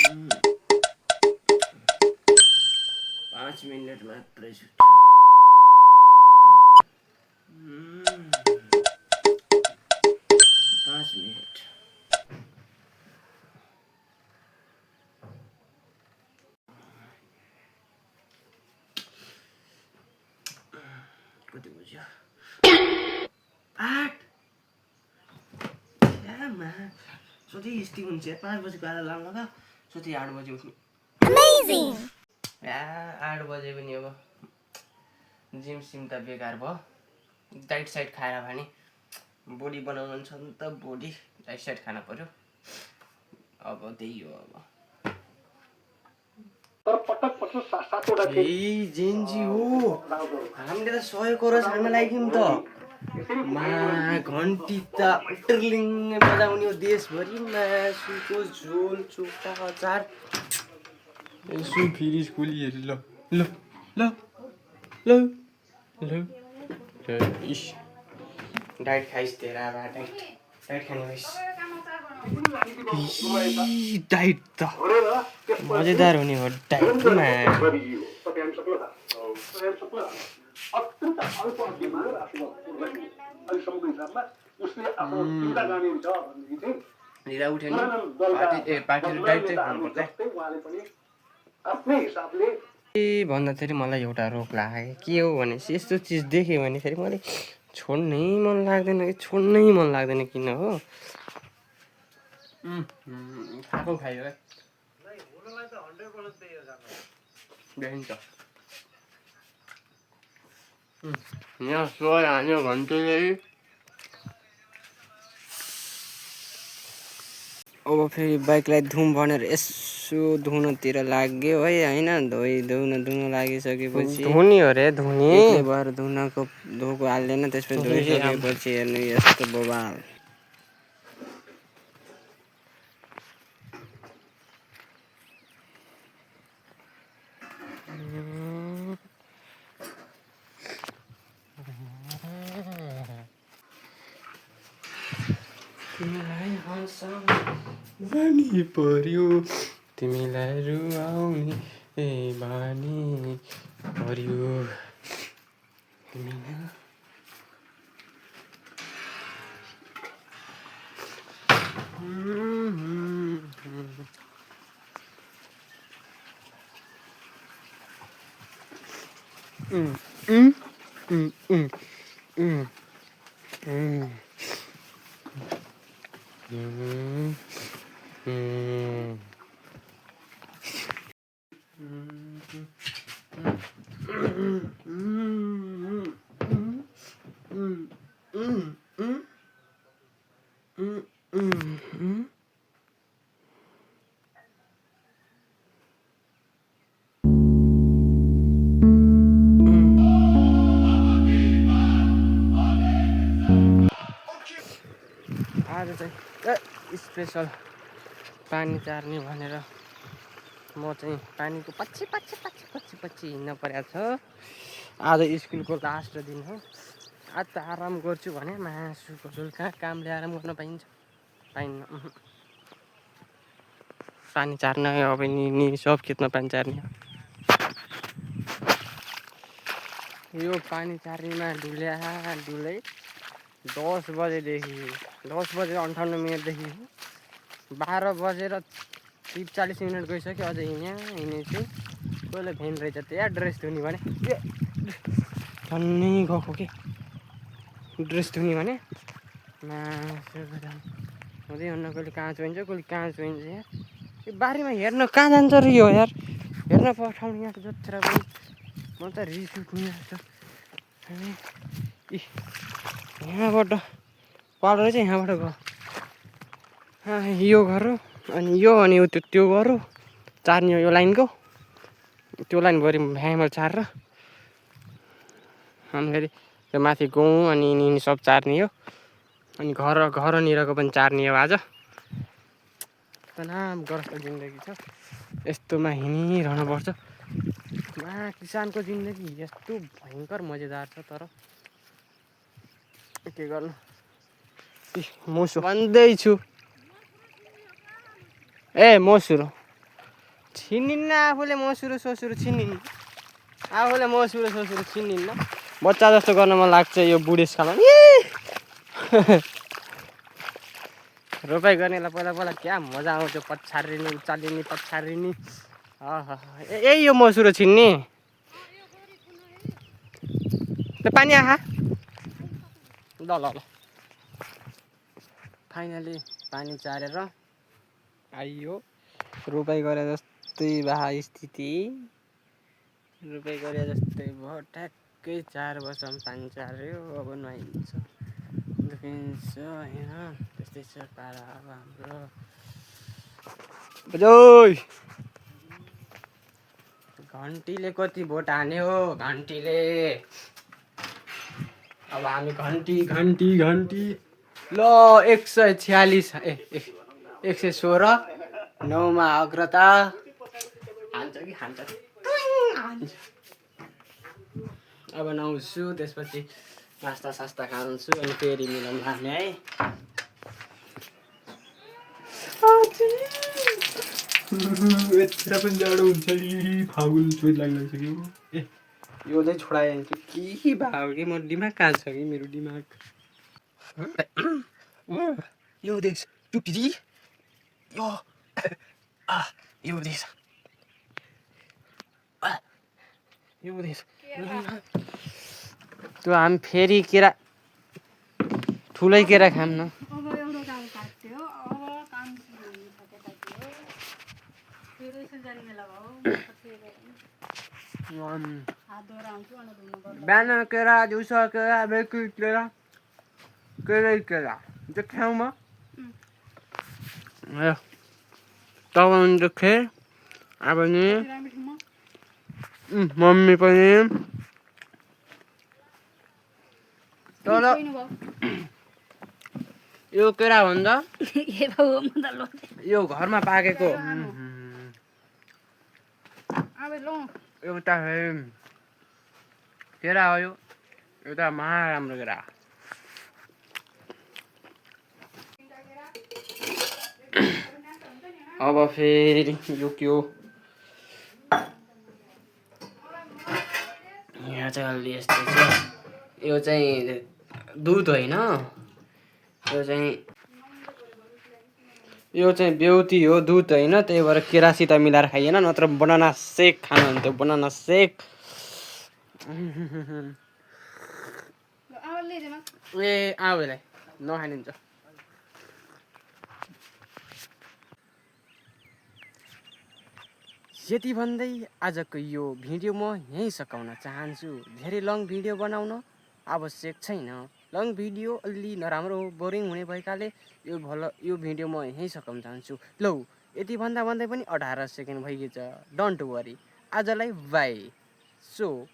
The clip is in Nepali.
5 मिनट मात्रै छु। 5 मिनट कति बज्यो? 8 सोधि स्टिक हुन्छ 5 बजेको अलार्म लगा सोधि 8 बजे उठ्नु। अमेजिङ 8 बजे पनि अब जिम सिम त बेकार भयो। डाइट साइट खाएर भने बडी बनाउनु छ नि त, बडी डाइट साइट खान पर्यो। अब त्यही हो। अब ए जेन्जी हो, हामीले त 100 करोड खान लाग्यौँ त। घन्टी त टर्लिङ बजाउने हो देशभरि। मासुको झोल चोखा अचार यसो फेरि स्कुलीहरू। ल ल ल ल ल इस डाइट खाइस् तेरा बा डाइट खाने भइस्। डाइट त मजेदार हुने हो डाइटमा। लिँदा उठ्यो नि पार्टी डाइट चाहिँ खानुपर्छ। भन्दाखेरि मलाई एउटा रोग लाग्यो। के हो भने यस्तो चिज देखेँ भने फेरि मैले छोड्नै मन लाग्दैन किन हो। खाएको खायो है देखिन्छ। यहाँ सोय हान्यो घन्टुले। अब फेरि बाइकलाई धुम भनेर यसो धुनतिर लाग्यो है होइन। धुन लागिसकेपछि धुनी हो रे धुनी भएर धोको हाल्दैन। त्यसपछि धोइसकेपछि हेर्नु यस्तो बबाल। तिमीलाई हँसाउने पर्यो, तिमीलाई रुवाउने बानी पर्यो। आज चाहिँ स्पेसल पानी चार्ने भनेर म चाहिँ पानीको पछि हिँड्न परेको छ। आज स्कुलको लास्ट दिन हो। आज त आराम गर्छु भने मासुको झोल कहाँ कामले आराम गर्न पाइन्न। पानी चार्न अब नि सब खेतमा पानी चार्ने। यो पानी चार्नेमा डुलै 10 बजेदेखि 10:58 मिनटदेखि 12 बजेर 40 मिनट गइसक्यो। अझै यहाँ हिँडेछु। कसले भेन रहेछ त्यहाँ ड्रेस धुने भने झन्नै गएको के ड्रेस धुने भने हुँदै हुन्न। कहिले कहाँ चोइन्छ कहिले कहाँ चोइन्छ। यार यो बारीमा हेर्न कहाँ जान्छ र यो यार हेर्न पठाउने यहाँ जत्रा पनि म त रिस उठ्ने जस्तो। यहाँबाट पालो चाहिँ यहाँबाट गयो यो घर अनि यो अनि त्यो घर चार्ने हो। यो लाइनको त्यो लाइनभरि भ्यामल चारेर अनि फेरि त्यो माथि गाउँ अनि यिनी सब चार्ने हो। अनि घरनिरको पनि चार्ने हो। आज तनाव ग्रस्त जिन्दगी छ। यस्तोमा हिँडिरहनुपर्छ। किसानको जिन्दगी यस्तो भयङ्कर मजेदार छ। तर के गर्नु मोसु भन्दैछु। ए मोसु छिनिन्न आफूले मसुरो ससुरो छिनिन्न आफूले मसुरो ससुरो छिनिन्न बच्चा जस्तो गर्न मन लाग्छ यो बुढेसकालमा रोपाइ गर्नेलाई पहिला पहिला क्या मजा आउँछ पछारिनी उचालिनी पछारिनी यही यो मसुरो छिन्ने त्यो पानी आहा ल ल ल फाइनली पानी चारेर आइयो रोपाइ गरे जस्तै भए स्थिति रोपाइ गरे जस्तै भयो ठ्याक्कै 4 वर्षमा पानी चार्यो अब नुहाइन्छ दुखिन्छ होइन त्यस्तै छ पारा अब हाम्रो बजोइ घन्टीले कति भोट हान्यो घन्टीले अब हामी घन्टी घन्टी घन्टी ल 146 116 9 मा अग्रता हान्छ कि हान्छ अब नुहाउँछु त्यसपछि नास्ता सास्ता खान्छु अनि फेरि मिलाउनु हाल्ने है यत्र पनि जाडो हुन्छ नि फागुन चोट लागिसक्यो ए यो चाहिँ छोडाए के भयो कि म दिमाग कहाँ छ कि मेरो दिमाग यो देश टुप्पी यो देश त्यो हामी फेरि केरा ठुलै केरा खाम न बिहान केरा दिउँसो केरा बेलुकी केरा केरा देखाउँ म तपाईँ देखे अब नि मम्मी पनि तर यो केरा भन्दा यो घरमा पाकेको एउटा केरा हो यो एउटा महा राम्रो केरा अब फेरि यो के हो यहाँ चाहिँ अलि यस्तो छ यो चाहिँ दुध होइन यो चाहिँ बेउती हो दुध होइन त्यही भएर केरासित मिलाएर खाइएन नत्र बनाना सेक खानुहुन्थ्यो बनाना सेक ए आउलाई नखानिन्छ यति भन्दै आजको यो भिडियो म यहीँ सकाउन चाहन्छु धेरै लङ भिडियो बनाउन आवश्यक छैन लङ भिडियो अलि नराम्रो बोरिङ हुने भएकाले यो भिडियो म यहीँ सकाउन चाहन्छु लौ यति भन्दा भन्दै पनि 18 सेकेन्ड भइगएछ डोन्ट वरी आजलाई बाई सो